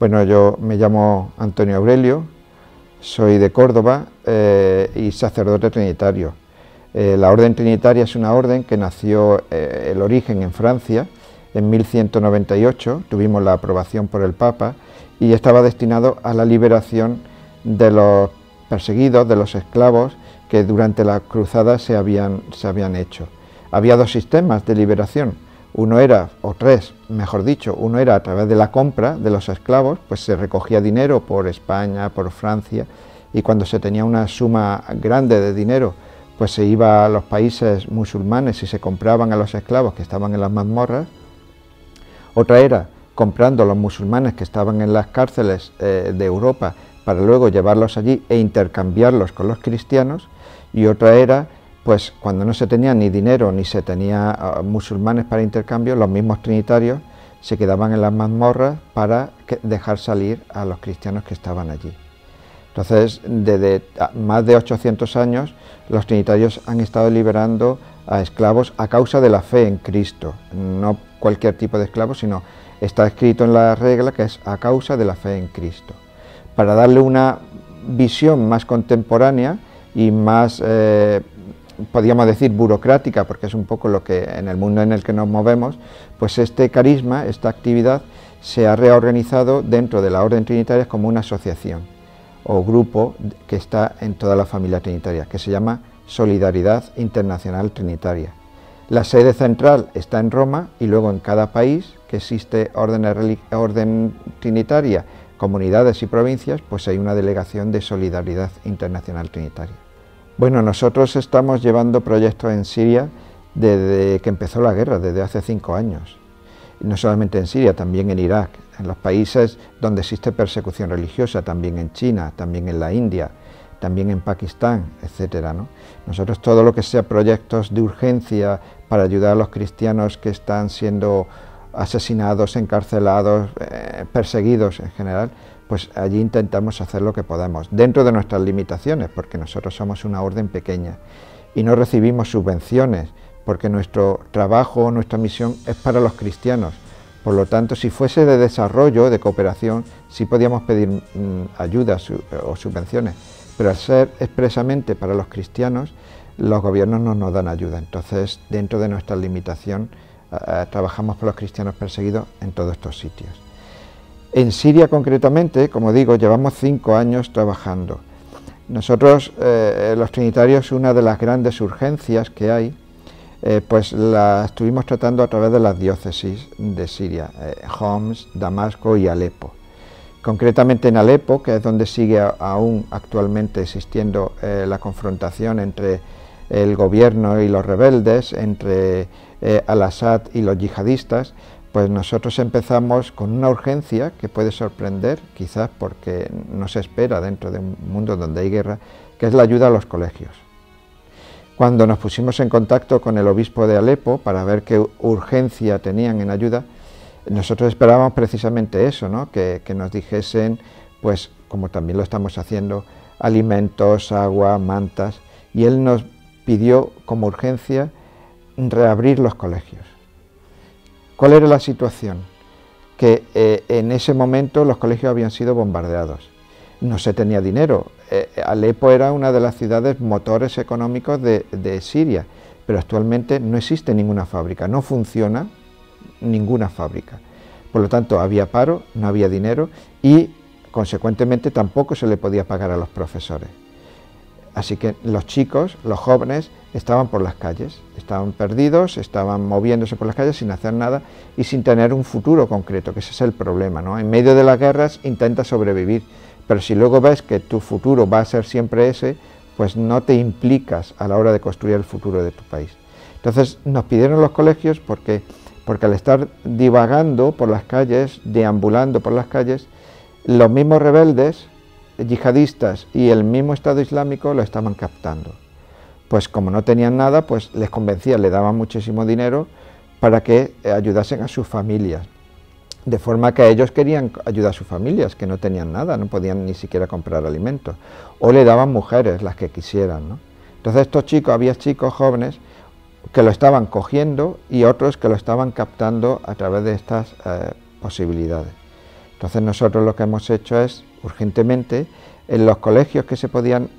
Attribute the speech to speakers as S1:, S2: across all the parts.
S1: Bueno, yo me llamo Antonio Aurelio, soy de Córdoba y sacerdote trinitario. La Orden Trinitaria es una orden que nació el origen en Francia en 1198, tuvimos la aprobación por el Papa y estaba destinado a la liberación de los perseguidos, de los esclavos que durante las cruzadas se habían hecho. Había dos sistemas de liberación. Uno era, o tres, mejor dicho, uno era a través de la compra de los esclavos, pues se recogía dinero por España, por Francia, y cuando se tenía una suma grande de dinero, pues se iba a los países musulmanes y se compraban a los esclavos que estaban en las mazmorras. Otra era comprando a los musulmanes que estaban en las cárceles de Europa para luego llevarlos allí e intercambiarlos con los cristianos, y otra era, pues cuando no se tenía ni dinero ni se tenía musulmanes para intercambio, los mismos trinitarios se quedaban en las mazmorras para dejar salir a los cristianos que estaban allí. Entonces, desde más de 800 años, los trinitarios han estado liberando a esclavos a causa de la fe en Cristo, no cualquier tipo de esclavo, sino está escrito en la regla que es a causa de la fe en Cristo, para darle una visión más contemporánea y más podríamos decir burocrática, porque es un poco lo que en el mundo en el que nos movemos, pues este carisma, esta actividad se ha reorganizado dentro de la Orden Trinitaria como una asociación o grupo que está en toda la familia trinitaria, que se llama Solidaridad Internacional Trinitaria. La sede central está en Roma y luego en cada país que existe orden trinitaria, comunidades y provincias, pues hay una delegación de Solidaridad Internacional Trinitaria. Bueno, nosotros estamos llevando proyectos en Siria desde que empezó la guerra, desde hace 5 años. Y no solamente en Siria, también en Irak, en los países donde existe persecución religiosa, también en China, también en la India, también en Pakistán, etcétera, ¿no? Nosotros todo lo que sea proyectos de urgencia para ayudar a los cristianos que están siendo asesinados, encarcelados, perseguidos en general, pues allí intentamos hacer lo que podemos, dentro de nuestras limitaciones, porque nosotros somos una orden pequeña y no recibimos subvenciones, porque nuestro trabajo, nuestra misión es para los cristianos. Por lo tanto, si fuese de desarrollo, de cooperación, sí podíamos pedir ayudas o subvenciones, pero al ser expresamente para los cristianos, los gobiernos no nos dan ayuda. Entonces, dentro de nuestra limitación, trabajamos por los cristianos perseguidos en todos estos sitios. En Siria concretamente, como digo, llevamos 5 años trabajando. Nosotros, los trinitarios, una de las grandes urgencias que hay, pues la estuvimos tratando a través de las diócesis de Siria, Homs, Damasco y Alepo. Concretamente en Alepo, que es donde sigue aún actualmente existiendo la confrontación entre el gobierno y los rebeldes, entre al-Assad y los yihadistas, pues nosotros empezamos con una urgencia que puede sorprender, quizás porque no se espera dentro de un mundo donde hay guerra, que es la ayuda a los colegios. Cuando nos pusimos en contacto con el obispo de Alepo para ver qué urgencia tenían en ayuda, nosotros esperábamos precisamente eso, ¿no? Que nos dijesen, pues como también lo estamos haciendo, alimentos, agua, mantas, y él nos pidió como urgencia reabrir los colegios. ¿Cuál era la situación? Que en ese momento los colegios habían sido bombardeados, no se tenía dinero. Alepo era una de las ciudades motores económicos de Siria, pero actualmente no existe ninguna fábrica, no funciona ninguna fábrica. Por lo tanto, había paro, no había dinero y, consecuentemente, tampoco se le podía pagar a los profesores. Así que los chicos, los jóvenes, estaban por las calles, estaban perdidos, estaban moviéndose por las calles sin hacer nada y sin tener un futuro concreto, que ese es el problema, ¿no? En medio de las guerras intentas sobrevivir, pero si luego ves que tu futuro va a ser siempre ese, pues no te implicas a la hora de construir el futuro de tu país. Entonces nos pidieron los colegios porque al estar divagando por las calles, deambulando por las calles, los mismos rebeldes, yihadistas y el mismo Estado Islámico lo estaban captando. Pues como no tenían nada, pues les convencía, le daban muchísimo dinero para que ayudasen a sus familias. De forma que ellos querían ayudar a sus familias, que no tenían nada, no podían ni siquiera comprar alimentos. O le daban mujeres, las que quisieran, ¿no? Entonces estos chicos, había chicos jóvenes que lo estaban cogiendo y otros que lo estaban captando a través de estas posibilidades. Entonces nosotros lo que hemos hecho es, urgentemente, en los colegios que se podían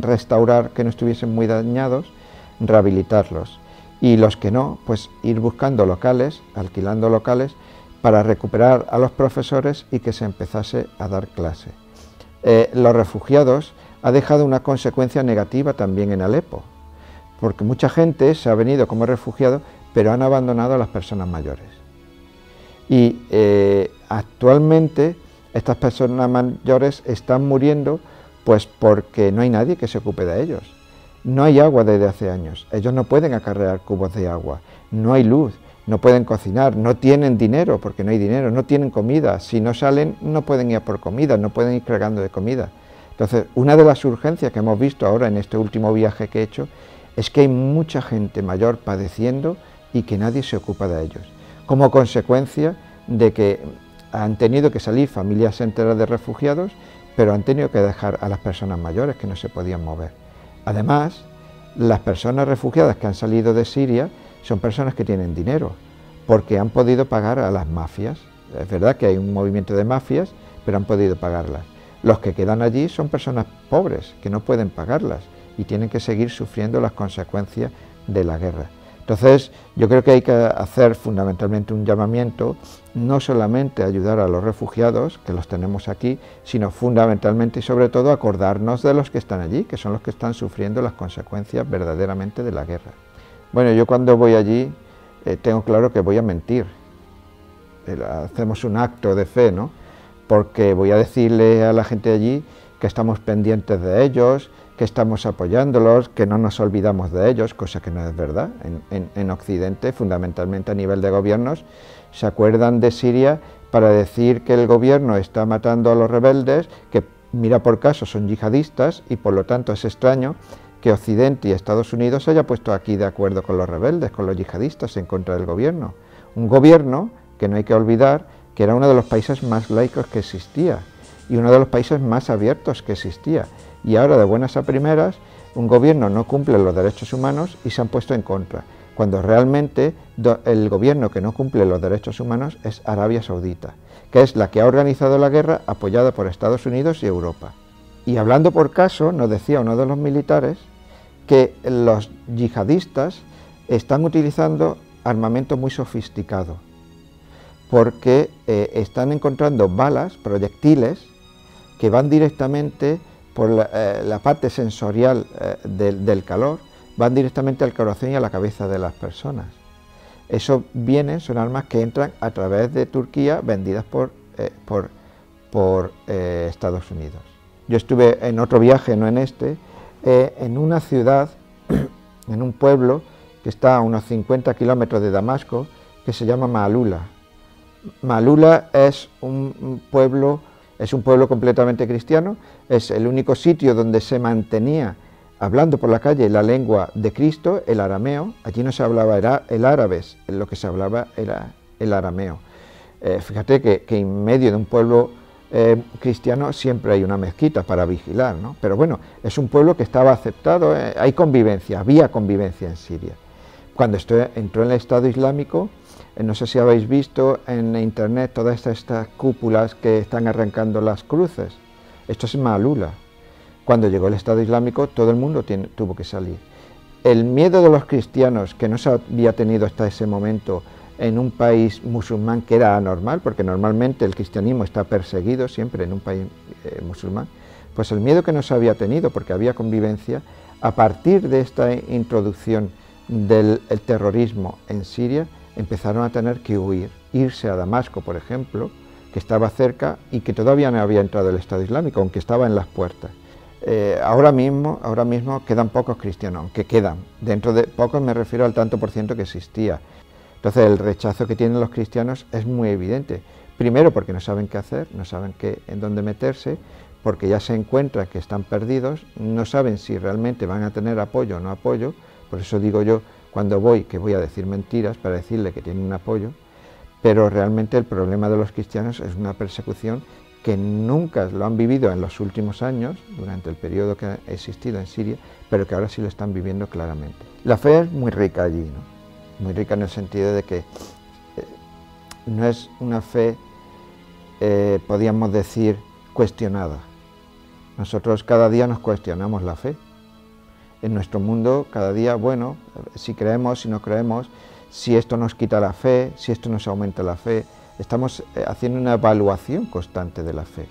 S1: restaurar, que no estuviesen muy dañados, rehabilitarlos. Y los que no, pues ir buscando locales, alquilando locales, para recuperar a los profesores y que se empezase a dar clase. Los refugiados ha dejado una consecuencia negativa también en Alepo, porque mucha gente se ha venido como refugiado, pero han abandonado a las personas mayores. Y actualmente estas personas mayores están muriendo pues porque no hay nadie que se ocupe de ellos. No hay agua desde hace años, ellos no pueden acarrear cubos de agua, no hay luz, no pueden cocinar, no tienen dinero porque no hay dinero, no tienen comida, si no salen no pueden ir a por comida, no pueden ir cargando de comida. Entonces, una de las urgencias que hemos visto ahora en este último viaje que he hecho es que hay mucha gente mayor padeciendo y que nadie se ocupa de ellos, como consecuencia de que han tenido que salir familias enteras de refugiados, pero han tenido que dejar a las personas mayores que no se podían mover. Además, las personas refugiadas que han salido de Siria son personas que tienen dinero, porque han podido pagar a las mafias. Es verdad que hay un movimiento de mafias, pero han podido pagarlas. Los que quedan allí son personas pobres, que no pueden pagarlas y tienen que seguir sufriendo las consecuencias de la guerra. Entonces, yo creo que hay que hacer fundamentalmente un llamamiento, no solamente a ayudar a los refugiados, que los tenemos aquí, sino fundamentalmente y sobre todo acordarnos de los que están allí, que son los que están sufriendo las consecuencias verdaderamente de la guerra. Bueno, yo cuando voy allí tengo claro que voy a mentir. Hacemos un acto de fe, ¿no? Porque voy a decirle a la gente allí que estamos pendientes de ellos, que estamos apoyándolos, que no nos olvidamos de ellos, cosa que no es verdad. En Occidente, fundamentalmente a nivel de gobiernos, se acuerdan de Siria para decir que el gobierno está matando a los rebeldes, que mira por caso son yihadistas y por lo tanto es extraño que Occidente y Estados Unidos se haya puesto aquí de acuerdo con los rebeldes, con los yihadistas en contra del gobierno. Un gobierno que no hay que olvidar que era uno de los países más laicos que existía y uno de los países más abiertos que existía. Y ahora, de buenas a primeras, un gobierno no cumple los derechos humanos y se han puesto en contra, cuando realmente el gobierno que no cumple los derechos humanos es Arabia Saudita, que es la que ha organizado la guerra apoyada por Estados Unidos y Europa. Y hablando por caso, nos decía uno de los militares que los yihadistas están utilizando armamento muy sofisticado, porque están encontrando balas, proyectiles, que van directamente por la parte sensorial del calor, van directamente al corazón y a la cabeza de las personas. Eso son armas que entran a través de Turquía, vendidas por Estados Unidos. Yo estuve en otro viaje, no en este, en una ciudad, en un pueblo que está a unos 50 kilómetros de Damasco, que se llama Maalula. Maalula es un pueblo completamente cristiano, es el único sitio donde se mantenía hablando por la calle la lengua de Cristo, el arameo. Allí no se hablaba el árabe, lo que se hablaba era el arameo. Fíjate que en medio de un pueblo cristiano siempre hay una mezquita para vigilar, ¿no? Pero bueno, es un pueblo que estaba aceptado, hay convivencia, había convivencia en Siria. Cuando entró en el Estado Islámico, no sé si habéis visto en internet todas estas cúpulas que están arrancando las cruces. Esto es en Maalula. Cuando llegó el Estado Islámico, todo el mundo tuvo que salir. El miedo de los cristianos, que no se había tenido hasta ese momento en un país musulmán, que era anormal, porque normalmente el cristianismo está perseguido siempre en un país musulmán, pues el miedo que no se había tenido, porque había convivencia, a partir de esta introducción del terrorismo en Siria, empezaron a tener que huir, irse a Damasco, por ejemplo, que estaba cerca y que todavía no había entrado el Estado Islámico, aunque estaba en las puertas. Ahora mismo quedan pocos cristianos, aunque quedan. Dentro de pocos me refiero al tanto por ciento que existía. Entonces el rechazo que tienen los cristianos es muy evidente. Primero porque no saben qué hacer, no saben en dónde meterse, porque ya se encuentran que están perdidos, no saben si realmente van a tener apoyo o no apoyo. Por eso digo yo, cuando voy, que voy a decir mentiras para decirle que tienen un apoyo, pero realmente el problema de los cristianos es una persecución que nunca lo han vivido en los últimos años, durante el periodo que ha existido en Siria, pero que ahora sí lo están viviendo claramente. La fe es muy rica allí, ¿no? Muy rica en el sentido de que no es una fe podríamos decir, cuestionada. Nosotros cada día nos cuestionamos la fe. En nuestro mundo cada día, bueno, si creemos, si no creemos, si esto nos quita la fe, si esto nos aumenta la fe, estamos haciendo una evaluación constante de la fe.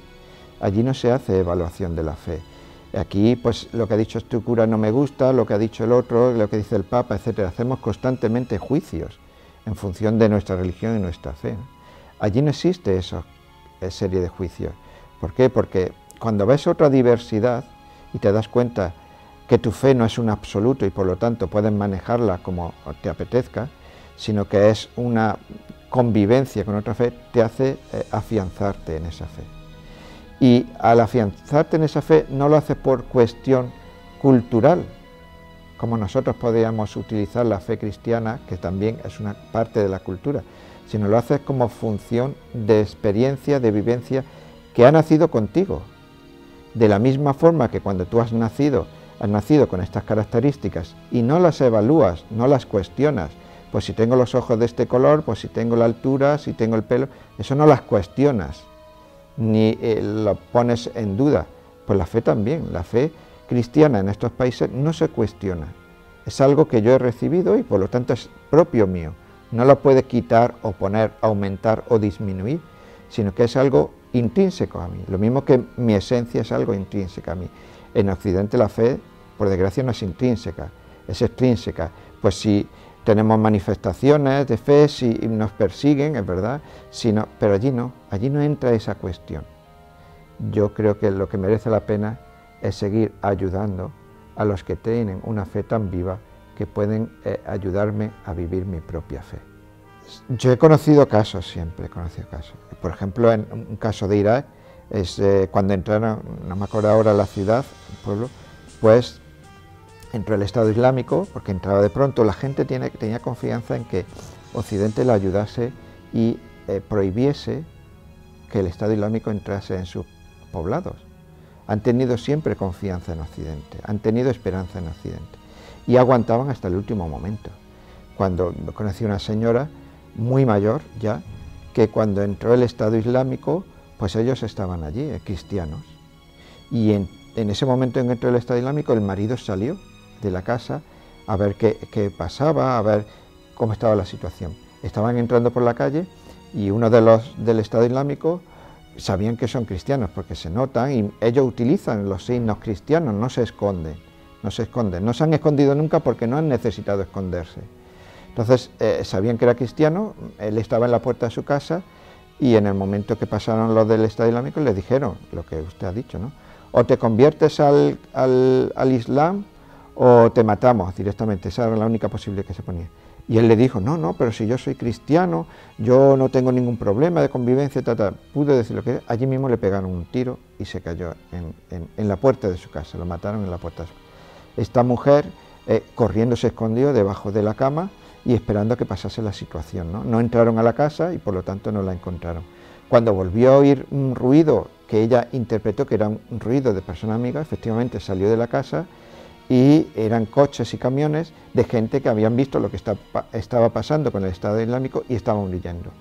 S1: Allí no se hace evaluación de la fe. Aquí, pues, lo que ha dicho este cura no me gusta, lo que ha dicho el otro, lo que dice el Papa, etcétera. Hacemos constantemente juicios en función de nuestra religión y nuestra fe. Allí no existe esa serie de juicios. ¿Por qué? Porque cuando ves otra diversidad y te das cuenta que tu fe no es un absoluto y por lo tanto puedes manejarla como te apetezca, sino que es una convivencia con otra fe, te hace afianzarte en esa fe. Y al afianzarte en esa fe no lo haces por cuestión cultural, como nosotros podríamos utilizar la fe cristiana, que también es una parte de la cultura, sino lo haces como función de experiencia, de vivencia, que ha nacido contigo. De la misma forma que cuando tú has nacido con estas características y no las evalúas, no las cuestionas, pues si tengo los ojos de este color, pues si tengo la altura, si tengo el pelo, eso no las cuestionas, ni lo pones en duda. Pues la fe también, la fe cristiana en estos países no se cuestiona, es algo que yo he recibido y por lo tanto es propio mío, no lo puede quitar o poner, aumentar o disminuir, sino que es algo intrínseco a mí, lo mismo que mi esencia es algo intrínseco a mí. En Occidente la fe, por desgracia, no es intrínseca, es extrínseca. Pues si tenemos manifestaciones de fe, si nos persiguen, es verdad, pero allí no entra esa cuestión. Yo creo que lo que merece la pena es seguir ayudando a los que tienen una fe tan viva que pueden ayudarme a vivir mi propia fe. Yo he conocido casos, siempre he conocido casos. Por ejemplo, en un caso de Irak, cuando entraron, no me acuerdo ahora la ciudad, el pueblo, pues entró el Estado Islámico, porque entraba de pronto, la gente tenía confianza en que Occidente la ayudase y prohibiese que el Estado Islámico entrase en sus poblados. Han tenido siempre confianza en Occidente, han tenido esperanza en Occidente y aguantaban hasta el último momento. Cuando conocí una señora muy mayor ya, que cuando entró el Estado Islámico, pues ellos estaban allí, cristianos, y en ese momento en que entró el Estado Islámico, el marido salió de la casa a ver qué pasaba, a ver cómo estaba la situación. Estaban entrando por la calle y uno de los del Estado Islámico sabían que son cristianos porque se notan y ellos utilizan los signos cristianos, no se esconden, no se han escondido nunca porque no han necesitado esconderse. Entonces sabían que era cristiano, él estaba en la puerta de su casa y en el momento que pasaron los del Estado Islámico le dijeron lo que usted ha dicho, ¿no? O te conviertes al Islam o te matamos directamente, esa era la única posible que se ponía. Y él le dijo, no, pero si yo soy cristiano, yo no tengo ningún problema de convivencia, pudo decir lo que allí mismo le pegaron un tiro y se cayó en la puerta de su casa, lo mataron en la puerta de su casa. Esta mujer corriendo se escondió debajo de la cama y esperando a que pasase la situación, ¿no? No entraron a la casa y por lo tanto no la encontraron. Cuando volvió a oír un ruido que ella interpretó que era un ruido de persona amiga, efectivamente salió de la casa y eran coches y camiones de gente que habían visto lo que estaba pasando con el Estado Islámico y estaban huyendo.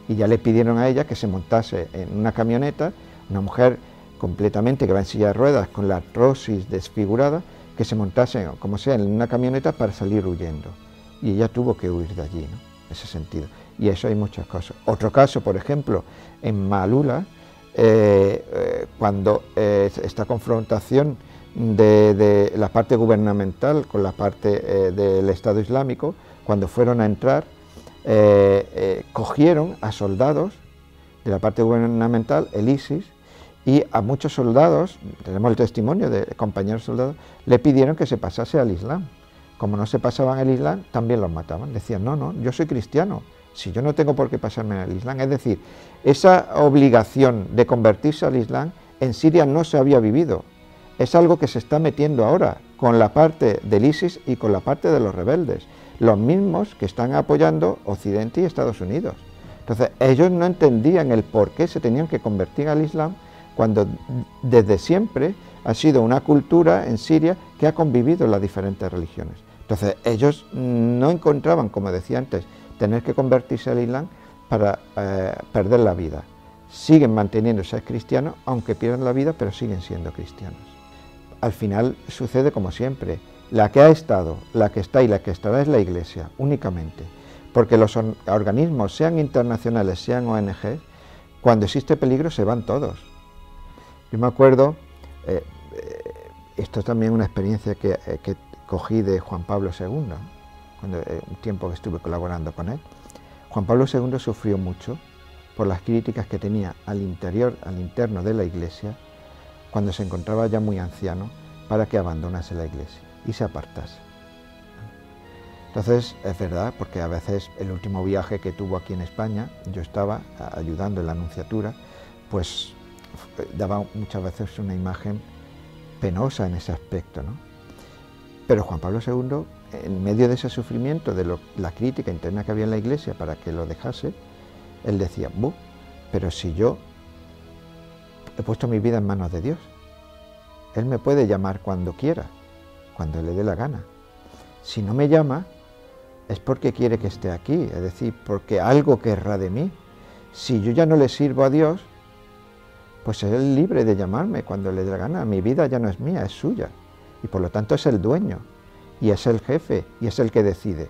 S1: Y ya le pidieron a ella que se montase en una camioneta, una mujer completamente que va en silla de ruedas con la artrosis desfigurada, que se montase, como sea, en una camioneta para salir huyendo. Y ella tuvo que huir de allí, ¿no? En ese sentido. Y eso hay muchas cosas. Otro caso, por ejemplo, en Maalula, cuando esta confrontación de la parte gubernamental con la parte del Estado Islámico, cuando fueron a entrar, cogieron a soldados de la parte gubernamental, el ISIS, y a muchos soldados, tenemos el testimonio de compañeros soldados, le pidieron que se pasase al Islam. Como no se pasaban al Islam, también los mataban. Decían, no, yo soy cristiano, si yo no tengo por qué pasarme al Islam. Es decir, esa obligación de convertirse al Islam en Siria no se había vivido. Es algo que se está metiendo ahora con la parte del ISIS y con la parte de los rebeldes, los mismos que están apoyando Occidente y Estados Unidos. Entonces, ellos no entendían el por qué se tenían que convertir al Islam cuando desde siempre ha sido una cultura en Siria que ha convivido en las diferentes religiones. Entonces, ellos no encontraban, como decía antes, tener que convertirse al Islam para perder la vida, siguen manteniendo ser cristianos, aunque pierdan la vida, pero siguen siendo cristianos. Al final sucede como siempre, la que ha estado, la que está y la que estará es la Iglesia, únicamente, porque los organismos, sean internacionales, sean ONG, cuando existe peligro se van todos. Yo me acuerdo, esto es también una experiencia que cogí de Juan Pablo II, cuando un tiempo que estuve colaborando con él. Juan Pablo II sufrió mucho por las críticas que tenía al interno de la Iglesia, cuando se encontraba ya muy anciano, para que abandonase la Iglesia y se apartase. Entonces, es verdad, porque a veces el último viaje que tuvo aquí en España, yo estaba ayudando en la Anunciatura, pues daba muchas veces una imagen penosa en ese aspecto, ¿no? Pero Juan Pablo II, en medio de ese sufrimiento, de la crítica interna que había en la Iglesia para que lo dejase, él decía, pero si yo he puesto mi vida en manos de Dios, Él me puede llamar cuando quiera, cuando le dé la gana. Si no me llama, es porque quiere que esté aquí, es decir, porque algo querrá de mí. Si yo ya no le sirvo a Dios, pues es Él libre de llamarme cuando le dé la gana. Mi vida ya no es mía, es suya. Y por lo tanto es el dueño, y es el jefe, y es el que decide.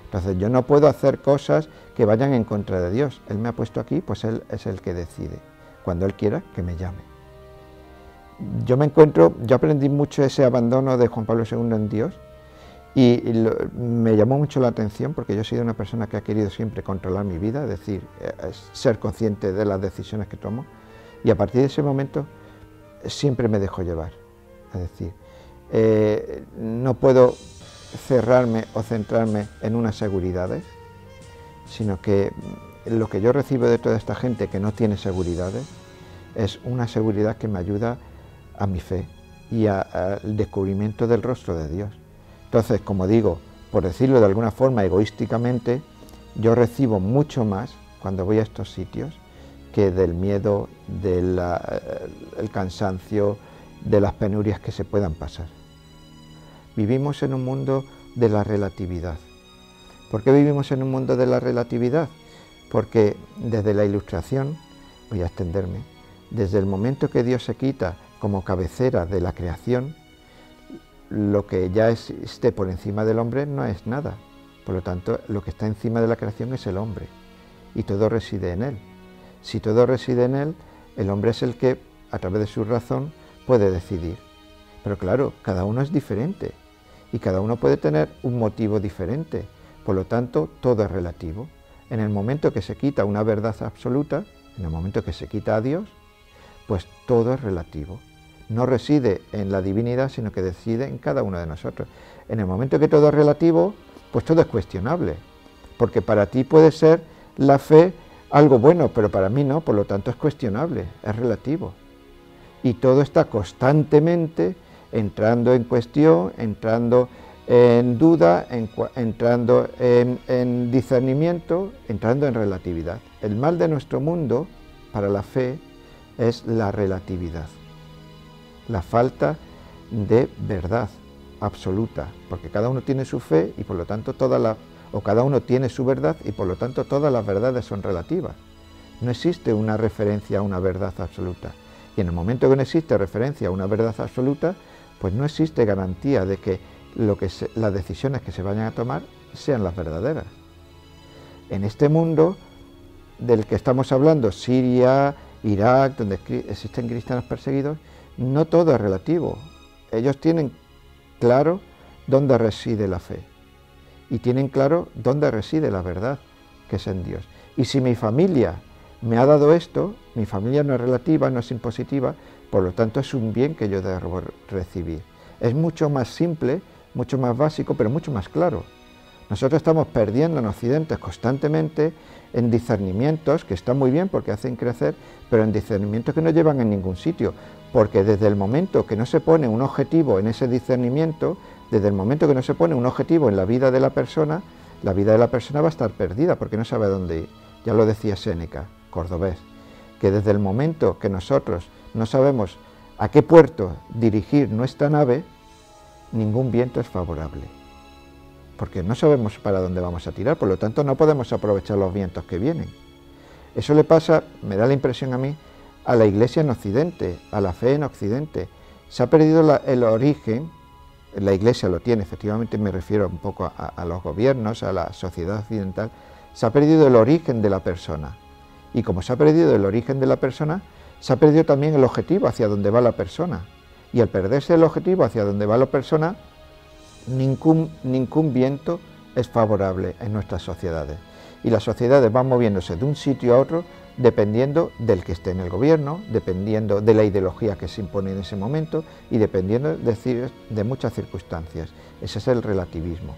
S1: Entonces yo no puedo hacer cosas que vayan en contra de Dios. Él me ha puesto aquí, pues Él es el que decide. Cuando Él quiera, que me llame. Yo aprendí mucho ese abandono de Juan Pablo II en Dios, y me llamó mucho la atención porque yo he sido una persona que ha querido siempre controlar mi vida, es decir, ser consciente de las decisiones que tomo, y a partir de ese momento siempre me dejo llevar. Es decir, no puedo cerrarme o centrarme en unas seguridades, sino que lo que yo recibo de toda esta gente que no tiene seguridades es una seguridad que me ayuda a mi fe y al descubrimiento del rostro de Dios. Entonces, como digo, por decirlo de alguna forma egoísticamente, yo recibo mucho más cuando voy a estos sitios que del miedo, del cansancio, de las penurias que se puedan pasar. Vivimos en un mundo de la relatividad. ¿Por qué vivimos en un mundo de la relatividad? Porque desde la Ilustración, voy a extenderme, desde el momento que Dios se quita como cabecera de la creación, lo que ya esté por encima del hombre no es nada. Por lo tanto, lo que está encima de la creación es el hombre, y todo reside en él. Si todo reside en él, el hombre es el que, a través de su razón, puede decidir. Pero claro, cada uno es diferente, y cada uno puede tener un motivo diferente. Por lo tanto, todo es relativo. En el momento que se quita una verdad absoluta, en el momento que se quita a Dios, pues todo es relativo. No reside en la divinidad, sino que decide en cada uno de nosotros. En el momento que todo es relativo, pues todo es cuestionable, porque para ti puede ser la fe algo bueno, pero para mí no, por lo tanto es cuestionable, es relativo. Y todo está constantemente entrando en cuestión, entrando en duda, entrando en discernimiento, entrando en relatividad. El mal de nuestro mundo, para la fe, es la relatividad, la falta de verdad absoluta, porque cada uno tiene su fe y por lo tanto cada uno tiene su verdad y por lo tanto todas las verdades son relativas. No existe una referencia a una verdad absoluta, y en el momento que no existe referencia a una verdad absoluta, pues no existe garantía de que las decisiones que se vayan a tomar sean las verdaderas. En este mundo del que estamos hablando, Siria, Irak, donde existen cristianos perseguidos, no todo es relativo. Ellos tienen claro dónde reside la fe y tienen claro dónde reside la verdad, que es en Dios. Y si mi familia me ha dado esto, mi familia no es relativa, no es impositiva, por lo tanto es un bien que yo debo recibir. Es mucho más simple, mucho más básico, pero mucho más claro. Nosotros estamos perdiendo en Occidente constantemente en discernimientos, que están muy bien porque hacen crecer, pero en discernimientos que no llevan a ningún sitio, porque desde el momento que no se pone un objetivo en ese discernimiento, desde el momento que no se pone un objetivo en la vida de la persona va a estar perdida porque no sabe a dónde ir. Ya lo decía Séneca, cordobés, que desde el momento que nosotros no sabemos a qué puerto dirigir nuestra nave, ningún viento es favorable, porque no sabemos para dónde vamos a tirar, por lo tanto no podemos aprovechar los vientos que vienen. Eso le pasa, me da la impresión a mí, a la Iglesia en Occidente, a la fe en Occidente. Se ha perdido el origen, la Iglesia lo tiene, efectivamente me refiero un poco a los gobiernos, a la sociedad occidental, se ha perdido el origen de la persona. Y como se ha perdido el origen de la persona, se ha perdido también el objetivo hacia donde va la persona. Y al perderse el objetivo hacia donde va la persona, ningún viento es favorable en nuestras sociedades. Y las sociedades van moviéndose de un sitio a otro dependiendo del que esté en el gobierno, dependiendo de la ideología que se impone en ese momento y dependiendo de muchas circunstancias. Ese es el relativismo.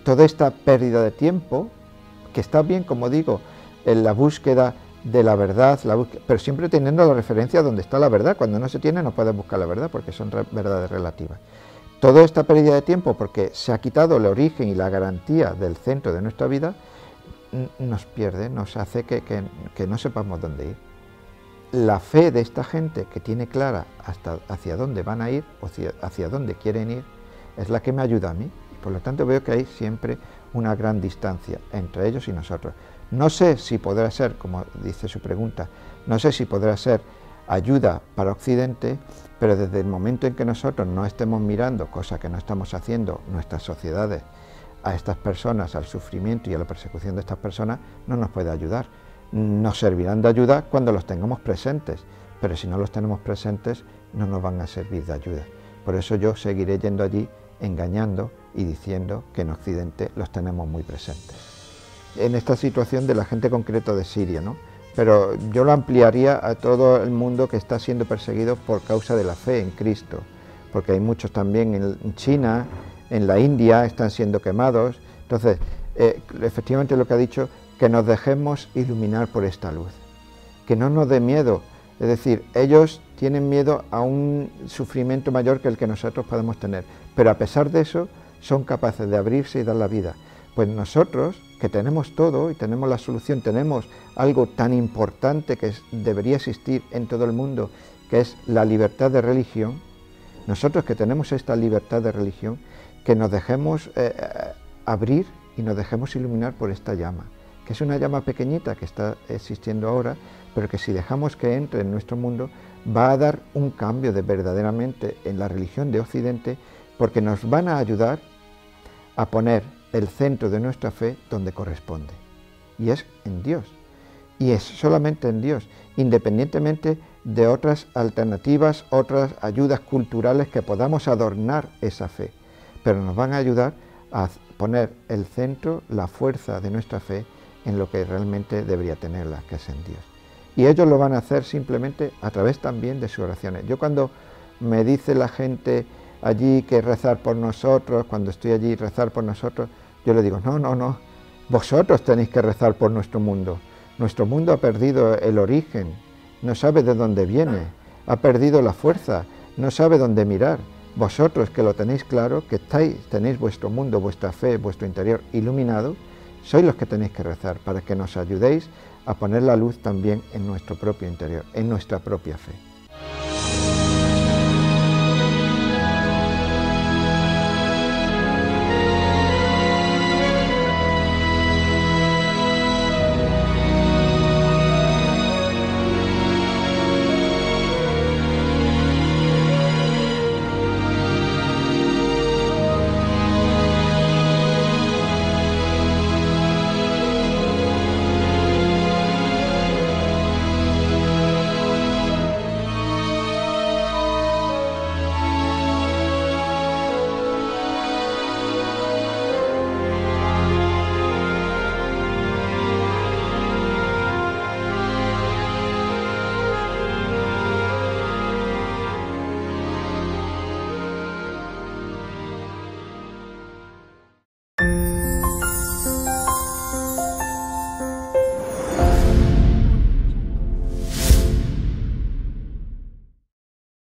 S1: Toda esta pérdida de tiempo, que está bien, como digo, en la búsqueda de la verdad, pero siempre teniendo la referencia donde está la verdad. Cuando no se tiene no puedes buscar la verdad porque son verdades relativas. Toda esta pérdida de tiempo porque se ha quitado el origen y la garantía del centro de nuestra vida, nos pierde, nos hace que no sepamos dónde ir. La fe de esta gente que tiene clara hacia dónde van a ir o hacia dónde quieren ir es la que me ayuda a mí. Por lo tanto veo que hay siempre una gran distancia entre ellos y nosotros. No sé si podrá ser, como dice su pregunta, no sé si podrá ser ayuda para Occidente, pero desde el momento en que nosotros no estemos mirando, cosa que no estamos haciendo, nuestras sociedades, a estas personas, al sufrimiento y a la persecución de estas personas, no nos puede ayudar. Nos servirán de ayuda cuando los tengamos presentes, pero si no los tenemos presentes, no nos van a servir de ayuda. Por eso yo seguiré yendo allí, engañando y diciendo que en Occidente los tenemos muy presentes. En esta situación de la gente concreta de Siria, ¿no? Pero yo lo ampliaría a todo el mundo que está siendo perseguido por causa de la fe en Cristo, porque hay muchos también en China, en la India, están siendo quemados. Entonces, efectivamente lo que ha dicho, que nos dejemos iluminar por esta luz, que no nos dé miedo, es decir, ellos tienen miedo a un sufrimiento mayor que el que nosotros podemos tener, pero a pesar de eso, son capaces de abrirse y dar la vida. Pues nosotros, que tenemos todo y tenemos la solución, tenemos algo tan importante que debería existir en todo el mundo, que es la libertad de religión, nosotros que tenemos esta libertad de religión, que nos dejemos abrir y nos dejemos iluminar por esta llama, que es una llama pequeñita que está existiendo ahora, pero que si dejamos que entre en nuestro mundo, va a dar un cambio verdaderamente en la religión de Occidente, porque nos van a ayudar a poner el centro de nuestra fe donde corresponde, y es en Dios, y es solamente en Dios, independientemente de otras alternativas, otras ayudas culturales que podamos adornar esa fe, pero nos van a ayudar a poner el centro, la fuerza de nuestra fe en lo que realmente debería tenerla, que es en Dios. Y ellos lo van a hacer simplemente a través también de sus oraciones. Yo cuando me dice la gente allí que rezar por nosotros, cuando estoy allí rezar por nosotros, yo le digo, no, vosotros tenéis que rezar por nuestro mundo. Nuestro mundo ha perdido el origen, no sabe de dónde viene, ha perdido la fuerza, no sabe dónde mirar. Vosotros que lo tenéis claro, que tenéis vuestro mundo, vuestra fe, vuestro interior iluminado, sois los que tenéis que rezar para que nos ayudéis a poner la luz también en nuestro propio interior, en nuestra propia fe.